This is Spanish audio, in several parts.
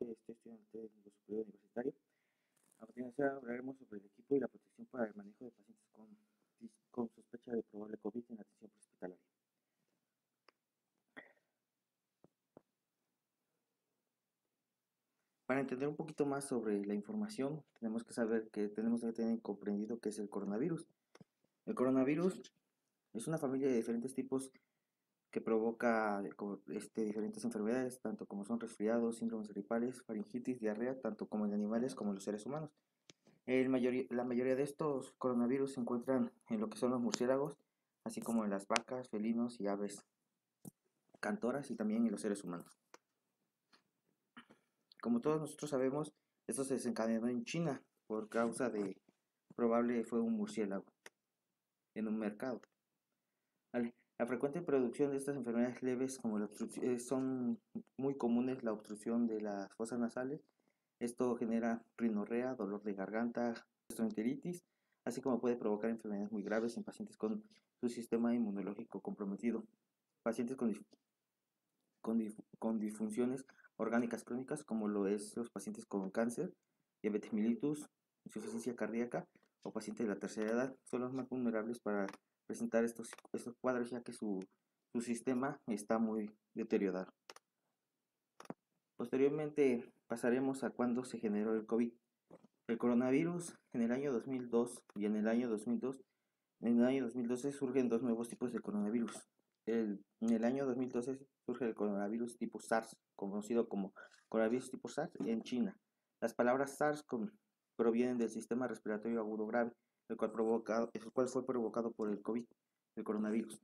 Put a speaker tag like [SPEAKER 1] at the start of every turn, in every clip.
[SPEAKER 1] estoy estudiante de nivel superior universitario. A continuación hablaremos sobre el equipo y la protección para el manejo de pacientes con sospecha de probable COVID en atención prehospitalaria. Para entender un poquito más sobre la información, tenemos que tener comprendido qué es el coronavirus. El coronavirus es una familia de diferentes tipos que provoca diferentes enfermedades, tanto como son resfriados, síndromes gripales, faringitis, diarrea, tanto como en animales como en los seres humanos. La mayoría de estos coronavirus se encuentran en lo que son los murciélagos, así como en las vacas, felinos y aves cantoras y también en los seres humanos. Como todos nosotros sabemos, esto se desencadenó en China por causa de probable fue un murciélago en un mercado. Vale. La frecuente producción de estas enfermedades leves como son muy comunes la obstrucción de las fosas nasales. Esto genera rinorrea, dolor de garganta, gastroenteritis, así como puede provocar enfermedades muy graves en pacientes con su sistema inmunológico comprometido, pacientes con disfunciones orgánicas crónicas como lo es los pacientes con cáncer, diabetes mellitus, insuficiencia cardíaca o pacientes de la tercera edad son los más vulnerables para presentar estos cuadros, ya que su sistema está muy deteriorado. Posteriormente pasaremos a cuándo se generó el COVID. El coronavirus en el año 2002 y en el año 2012 surgen dos nuevos tipos de coronavirus. En el año 2012 surge el coronavirus tipo SARS, conocido como coronavirus tipo SARS en China. Las palabras SARS provienen del sistema respiratorio agudo grave, el cual fue provocado por el COVID, el coronavirus.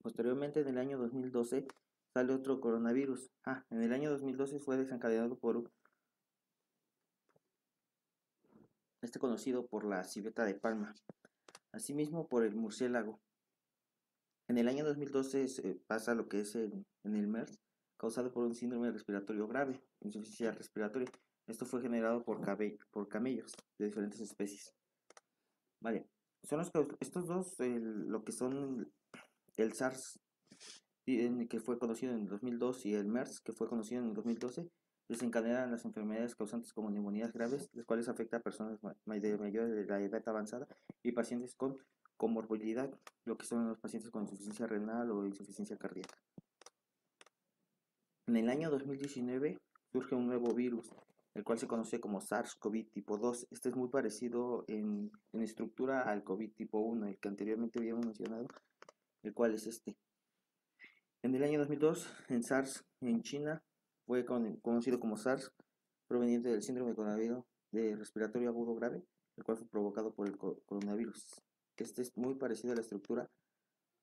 [SPEAKER 1] Posteriormente, en el año 2012, sale otro coronavirus. En el año 2012 fue desencadenado por conocido por la civeta de Palma, asimismo por el murciélago. En el año 2012 pasa lo que es en el MERS, causado por un síndrome respiratorio grave, insuficiencia respiratoria. Esto fue generado por camellos de diferentes especies. Vale, son estos dos, lo que son el SARS, que fue conocido en el 2002, y el MERS, que fue conocido en el 2012, desencadenan las enfermedades causantes como neumonías graves, las cuales afectan a personas de mayor de la edad avanzada y pacientes con comorbilidad, lo que son los pacientes con insuficiencia renal o insuficiencia cardíaca. En el año 2019 surge un nuevo virus, el cual se conoce como SARS-CoV tipo 2. Este es muy parecido en estructura al COVID tipo 1, el que anteriormente habíamos mencionado, el cual es este. En el año 2002, en SARS, en China, fue conocido como SARS, proveniente del síndrome de coronavirus de respiratorio agudo grave, el cual fue provocado por el coronavirus. Este es muy parecido a la estructura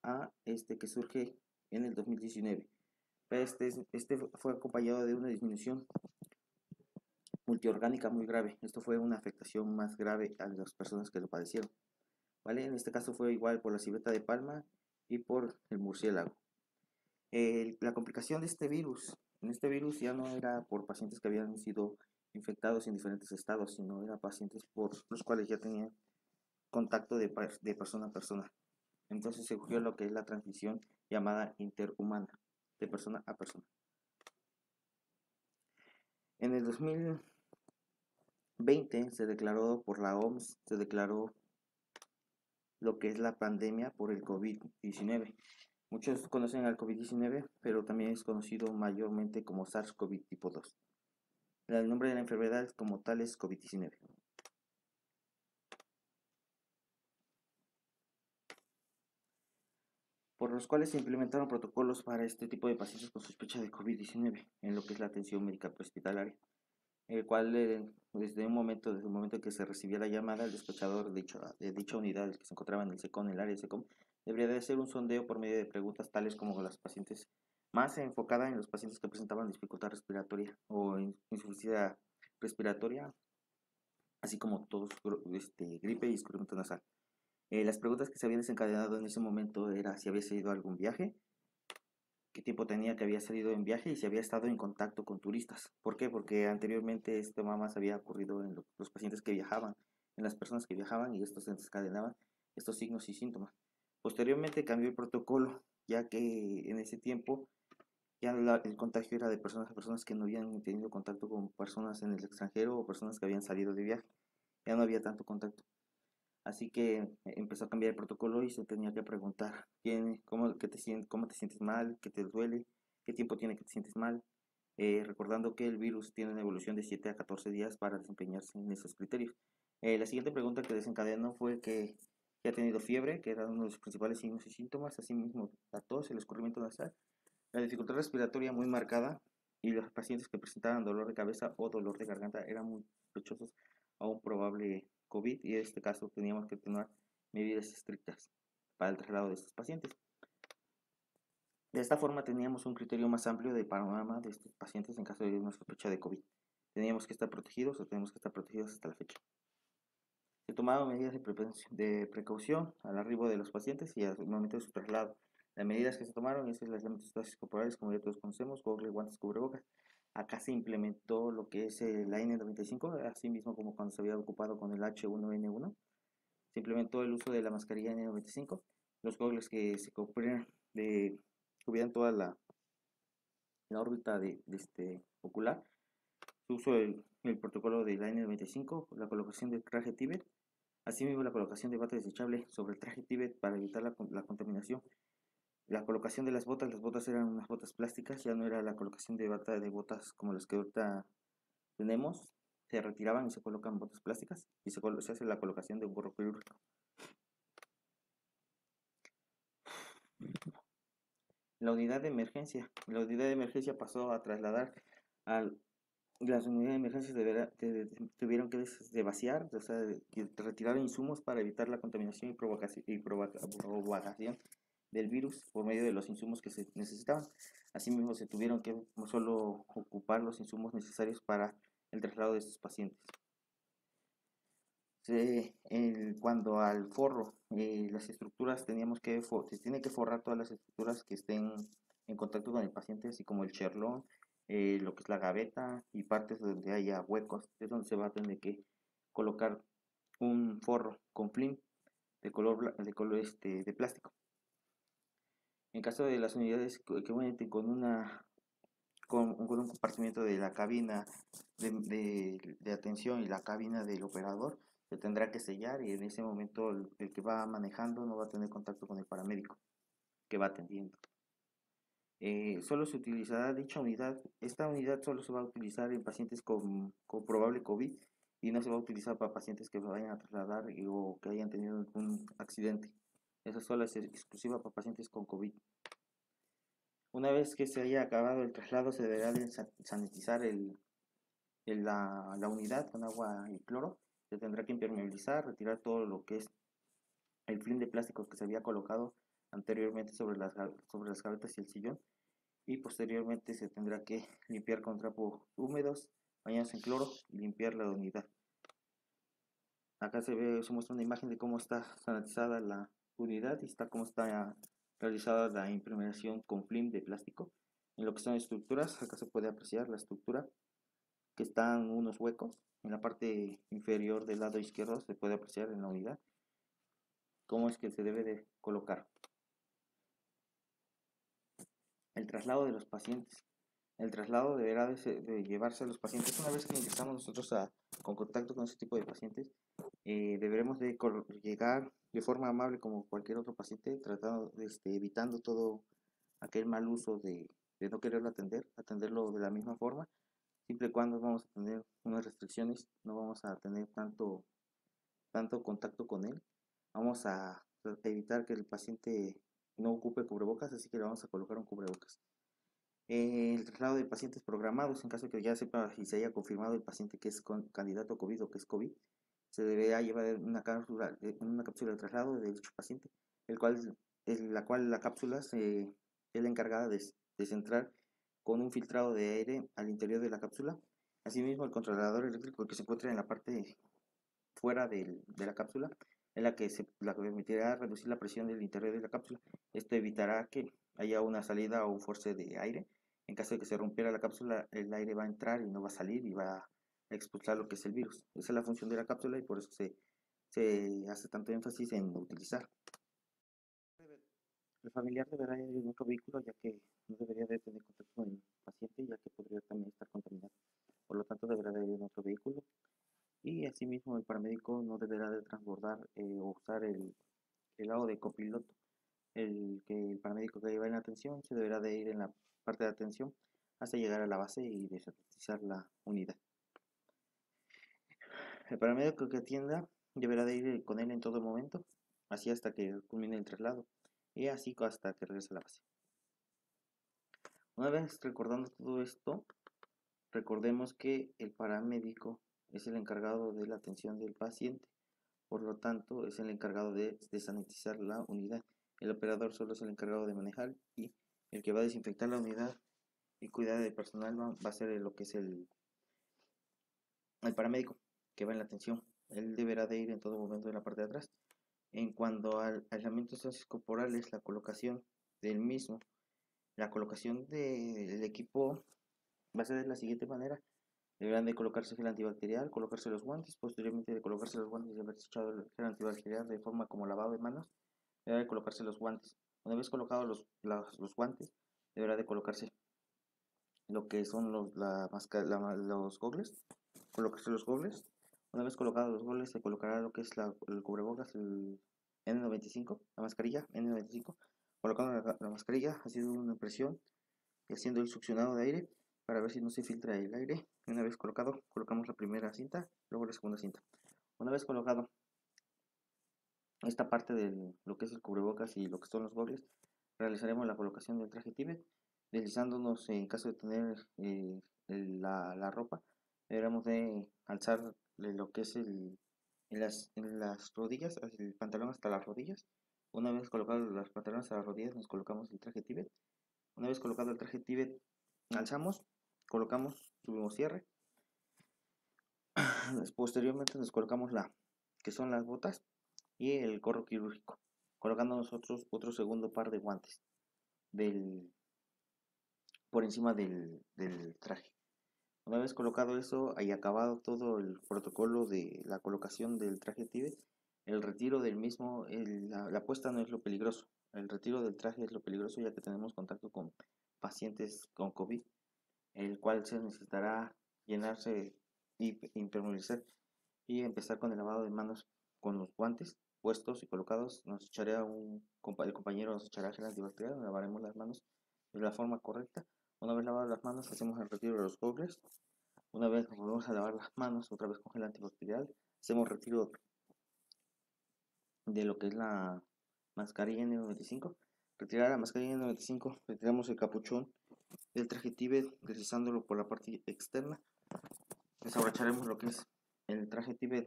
[SPEAKER 1] a este que surge en el 2019. Este fue acompañado de una disminución multiorgánica muy grave. Esto fue una afectación más grave a las personas que lo padecieron. ¿Vale? En este caso fue igual por la civeta de Palma y por el murciélago. La complicación de este virus ya no era por pacientes que habían sido infectados en diferentes estados, sino era pacientes por los cuales ya tenían contacto de persona a persona. Entonces se ocurrió lo que es la transmisión llamada interhumana, de persona a persona. En el 2020 se declaró por la OMS, se declaró lo que es la pandemia por el COVID-19. Muchos conocen al COVID-19, pero también es conocido mayormente como SARS-CoV tipo 2. El nombre de la enfermedad como tal es COVID-19. Por los cuales se implementaron protocolos para este tipo de pacientes con sospecha de COVID-19 en lo que es la atención médica prehospitalaria, el cual desde el momento en que se recibía la llamada, el despachador de dicha unidad, el que se encontraba en el SECOM, en el área de SECOM, debería de hacer un sondeo por medio de preguntas tales como las pacientes, más enfocada en los pacientes que presentaban dificultad respiratoria o insuficiencia respiratoria, así como todos gripe y escurrimiento nasal. Las preguntas que se habían desencadenado en ese momento era si había salido a algún viaje, qué tiempo tenía que había salido en viaje y si había estado en contacto con turistas. ¿Por qué? Porque anteriormente esto más había ocurrido en los pacientes que viajaban, en las personas que viajaban, y estos desencadenaban estos signos y síntomas. Posteriormente cambió el protocolo, ya que en ese tiempo Ya el contagio era de personas a personas que no habían tenido contacto con personas en el extranjero o personas que habían salido de viaje. Ya no había tanto contacto. Así que empezó a cambiar el protocolo y se tenía que preguntar cómo te sientes mal, qué te duele, qué tiempo tiene que te sientes mal, recordando que el virus tiene una evolución de 7 a 14 días para desempeñarse en esos criterios. La siguiente pregunta que desencadenó fue que ha tenido fiebre, que era uno de los principales signos y síntomas, asimismo la tos, el escurrimiento nasal, la dificultad respiratoria muy marcada y los pacientes que presentaban dolor de cabeza o dolor de garganta eran muy sospechosos a un probable COVID y en este caso teníamos que tomar medidas estrictas para el traslado de estos pacientes. De esta forma teníamos un criterio más amplio de panorama de estos pacientes en caso de una sospecha de COVID. Teníamos que estar protegidos o tenemos que estar protegidos hasta la fecha. Se tomaban medidas de precaución al arribo de los pacientes y al momento de su traslado. Las medidas que se tomaron es el aislamiento de sustancias corporales, como ya todos conocemos, gogles, guantes, cubrebocas. Acá se implementó lo que es la N95, así mismo como cuando se había ocupado con el H1N1. Se implementó el uso de la mascarilla N95, los gogles que se cubrían toda la órbita ocular. Se usó el protocolo de la N95, la colocación del traje Tíbet. Asimismo, la colocación de bata desechable sobre el traje Tíbet para evitar la contaminación. La colocación de las botas eran unas botas plásticas, ya no era la colocación de bata de botas como las que ahorita tenemos. Se retiraban y se colocan botas plásticas y se hace la colocación de un gorro quirúrgico. La unidad de emergencia. La unidad de emergencia pasó a trasladar a las unidades de emergencia tuvieron que vaciar, o sea, retirar insumos para evitar la contaminación y propagación del virus por medio de los insumos que se necesitaban. Asimismo, se tuvieron que no solo ocupar los insumos necesarios para el traslado de estos pacientes. Cuando al forro, las estructuras se tiene que forrar todas las estructuras que estén en contacto con el paciente, así como el cherlón, lo que es la gaveta y partes donde haya huecos, es donde se va a tener que colocar un forro con film de plástico. En caso de las unidades que cuenten con un compartimiento de la cabina de atención y la cabina del operador, se tendrá que sellar y en ese momento el que va manejando no va a tener contacto con el paramédico que va atendiendo. Solo se utilizará dicha unidad. Esta unidad solo se va a utilizar en pacientes con probable COVID y no se va a utilizar para pacientes que vayan a trasladar o que hayan tenido algún accidente. Esa solo es exclusiva para pacientes con COVID. Una vez que se haya acabado el traslado, se deberá de sanitizar la unidad con agua y cloro. Se tendrá que impermeabilizar, retirar todo lo que es el film de plástico que se había colocado anteriormente sobre las gavetas y el sillón. Y posteriormente se tendrá que limpiar con trapos húmedos, bañados en cloro y limpiar la unidad. Acá se muestra una imagen de cómo está sanitizada la unidad y cómo está realizada la imprimación con film de plástico. En lo que son estructuras, acá se puede apreciar la estructura que están unos huecos. En la parte inferior del lado izquierdo se puede apreciar en la unidad cómo es que se debe de colocar. El traslado de los pacientes. El traslado deberá de llevarse a los pacientes una vez que ingresamos nosotros con contacto con ese tipo de pacientes. Deberemos de llegar de forma amable como cualquier otro paciente, tratando, evitando todo aquel mal uso de no quererlo atenderlo de la misma forma, siempre y cuando vamos a tener unas restricciones, no vamos a tener tanto contacto con él. Vamos a evitar que el paciente no ocupe cubrebocas, así que le vamos a colocar un cubrebocas. El traslado de pacientes programados, en caso de que ya sepa y se haya confirmado el paciente que es candidato a COVID o que es COVID, se deberá llevar en una cápsula de traslado de dicho paciente, la cápsula es la encargada de centrar con un filtrado de aire al interior de la cápsula. Asimismo, el controlador eléctrico que se encuentra en la parte fuera de la cápsula es la que permitirá reducir la presión del interior de la cápsula. Esto evitará que haya una salida o un force de aire. En caso de que se rompiera la cápsula, el aire va a entrar y no va a salir y va a expulsar lo que es el virus. Esa es la función de la cápsula y por eso se hace tanto énfasis en utilizar. El familiar deberá ir en otro vehículo ya que no debería de tener contacto con el paciente ya que podría también estar contaminado. Por lo tanto, deberá de ir en otro vehículo y asimismo el paramédico no deberá de transbordar o usar el lado de copiloto. El paramédico que lleva en la atención se deberá de ir en la parte de atención hasta llegar a la base y desanestesiar la unidad. El paramédico que atienda deberá de ir con él en todo momento, así hasta que culmine el traslado y así hasta que regrese a la base. Una vez recordando todo esto, recordemos que el paramédico es el encargado de la atención del paciente, por lo tanto es el encargado de desanestesiar la unidad. El operador solo es el encargado de manejar y el que va a desinfectar la unidad y cuidar del personal va a ser lo que es el paramédico que va en la atención. Él deberá de ir en todo momento en la parte de atrás. En cuanto al aislamiento sociocorporal, la colocación del mismo, la colocación del equipo va a ser de la siguiente manera. Deberán de colocarse gel antibacterial, colocarse los guantes, posteriormente de colocarse los guantes y haber echado el gel antibacterial de forma como lavado de manos, deberá de colocarse los guantes. Una vez colocados los guantes, deberá de colocarse lo que son los gogles, colocarse los gogles. Una vez colocados los gogles, se colocará lo que es el cubrebocas, el N95, la mascarilla N95. Colocando la mascarilla, haciendo una presión y haciendo el succionado de aire para ver si no se filtra el aire. Una vez colocado, colocamos la primera cinta, luego la segunda cinta. Una vez colocado esta parte de lo que es el cubrebocas y lo que son los gogles, realizaremos la colocación del traje Tibet, deslizándonos en caso de tener la ropa, deberemos de alzar lo que es en las rodillas, el pantalón hasta las rodillas. Una vez colocados los pantalones hasta las rodillas, nos colocamos el traje Tibet. Una vez colocado el traje Tibet, alzamos, colocamos, subimos cierre. Posteriormente nos colocamos que son las botas y el gorro quirúrgico, colocando nosotros otro segundo par de guantes por encima del traje. Una vez colocado eso y acabado todo el protocolo de la colocación del traje Tibet, el retiro del mismo, la puesta no es lo peligroso, el retiro del traje es lo peligroso ya que tenemos contacto con pacientes con COVID, el cual se necesitará llenarse y impermeabilizar y empezar con el lavado de manos con los guantes puestos y colocados. El compañero nos echará gel antibacterial, nos lavaremos las manos de la forma correcta. Una vez lavadas las manos, hacemos el retiro de los gogles. Una vez nos volvemos a lavar las manos, otra vez con gel antibacterial, hacemos retiro de lo que es la mascarilla N95. Retirar la mascarilla N95, retiramos el capuchón del traje Tibet, deslizándolo por la parte externa. Desabrocharemos lo que es el traje Tibet,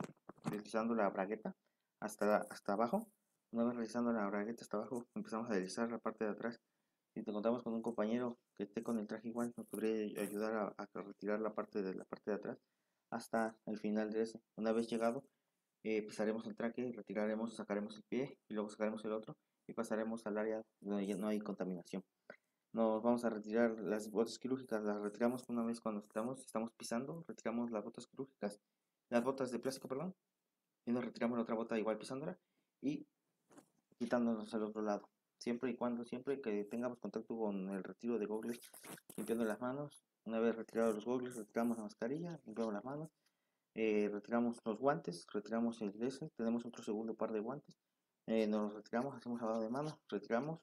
[SPEAKER 1] deslizando la bragueta hasta abajo. Una vez realizando la bragueta hasta abajo, empezamos a deslizar la parte de atrás. Si te contamos con un compañero que esté con el traje igual, nos podría ayudar a retirar la parte de atrás hasta el final de ese. Una vez llegado, pisaremos el traje, retiraremos, sacaremos el pie y luego sacaremos el otro y pasaremos al área donde ya no hay contaminación. Nos vamos a retirar las botas quirúrgicas, las retiramos una vez cuando estamos pisando, retiramos las botas quirúrgicas, las botas de plástico, perdón, y nos retiramos la otra bota igual pisándola y quitándonos al otro lado. Siempre que tengamos contacto con el retiro de gogles, limpiando las manos. Una vez retirados los gogles, retiramos la mascarilla, limpiamos las manos, retiramos los guantes, retiramos el DS, tenemos otro segundo par de guantes, nos retiramos, hacemos lavado de manos, retiramos,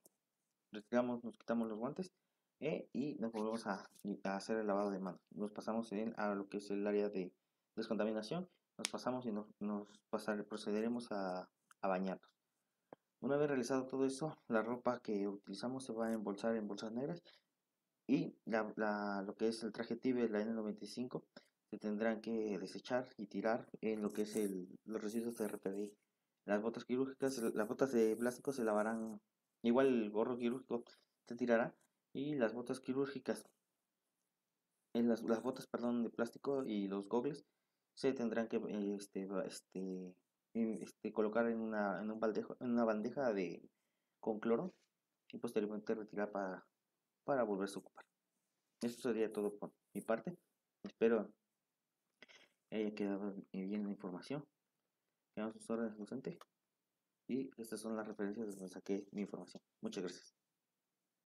[SPEAKER 1] nos quitamos los guantes y nos volvemos a hacer el lavado de manos. Nos pasamos a lo que es el área de descontaminación, nos pasamos y procederemos a bañarnos. Una vez realizado todo eso, la ropa que utilizamos se va a embolsar en bolsas negras y lo que es el traje Tibet, la N95, se tendrán que desechar y tirar en lo que es los residuos de RPDI. Las botas quirúrgicas, las botas de plástico se lavarán, igual el gorro quirúrgico se tirará y las botas quirúrgicas, las botas, perdón, de plástico y los gogles se tendrán que colocar en una bandeja con cloro y posteriormente retirar para volverse a ocupar. Eso sería todo por mi parte. Espero haya quedado bien la información. Quedamos sus órdenes, docente. Y estas son las referencias donde saqué mi información. Muchas gracias.